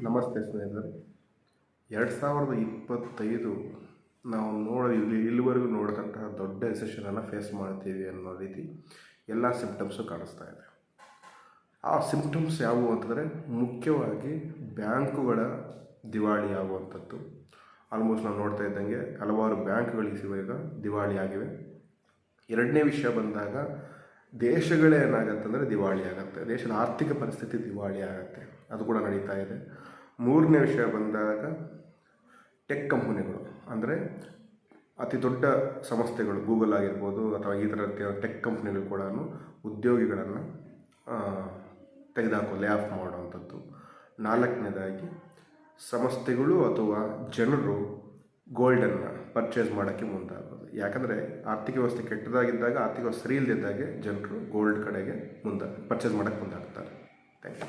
ನಮಸ್ತೆ ಸ್ನೇಹಿತರೆ. 2025 ನಾವು ಇಲ್ಲಿವರೆಗೂ ನೋಡಿದಂತಹ ದೊಡ್ಡ ರಿಸೆಷನನ್ನು ಫೇಸ್ ಮಾಡ್ತೀವಿ ಅನ್ನೋ ರೀತಿ ಎಲ್ಲ ಸಿಂಪ್ಟಮ್ಸು ಕಾಣಿಸ್ತಾ ಇದೆ. ಆ ಸಿಂಪ್ಟಮ್ಸ್ ಯಾವುವು ಅಂತಂದರೆ ಮುಖ್ಯವಾಗಿ ಬ್ಯಾಂಕುಗಳ ದಿವಾಳಿ ಆಗುವಂಥದ್ದು. ಆಲ್ಮೋಸ್ಟ್ ನಾವು ನೋಡ್ತಾ ಇದ್ದಂಗೆ ಹಲವಾರು ಬ್ಯಾಂಕ್ಗಳಿಗೆ ಈಗ ದಿವಾಳಿ ಆಗಿವೆ. ಎರಡನೇ ವಿಷಯ ಬಂದಾಗ ದೇಶಗಳೇ ಏನಾಗುತ್ತೆ ಅಂದರೆ ದಿವಾಳಿ ಆಗುತ್ತೆ, ದೇಶದ ಆರ್ಥಿಕ ಪರಿಸ್ಥಿತಿ ದಿವಾಳಿ ಆಗುತ್ತೆ, ಅದು ಕೂಡ ನಡೀತಾ ಇದೆ. ಮೂರನೇ ವಿಷಯ ಬಂದಾಗ ಟೆಕ್ ಕಂಪನಿಗಳು, ಅಂದರೆ ಅತಿ ದೊಡ್ಡ ಸಂಸ್ಥೆಗಳು, ಗೂಗಲ್ ಆಗಿರ್ಬೋದು ಅಥವಾ ಈ ಥರ ಟೆಕ್ ಕಂಪ್ನಿಗಳು ಕೂಡ ಉದ್ಯೋಗಿಗಳನ್ನು ಲೇ ಆಫ್ ಮಾಡುವಂಥದ್ದು. ನಾಲ್ಕನೇದಾಗಿ ಸಂಸ್ಥೆಗಳು ಅಥವಾ ಜನರು ಗೋಲ್ಡನ್ನು ಪರ್ಚೇಸ್ ಮಾಡೋಕ್ಕೆ ಮುಂದಾಗೋದು. ಯಾಕಂದರೆ ಆರ್ಥಿಕ ವ್ಯವಸ್ಥೆ ಕೆಟ್ಟದಾಗಿದ್ದಾಗ, ಆರ್ಥಿಕ ವ್ಯವಸ್ಥೆ ಸರಿ ಇಲ್ಲದಿದ್ದಾಗೆ ಜನರು ಗೋಲ್ಡ್ ಕಡೆಗೆ ಪರ್ಚೇಸ್ ಮಾಡೋಕ್ಕೆ ಮುಂದಾಗ್ತಾರೆ. Thank you.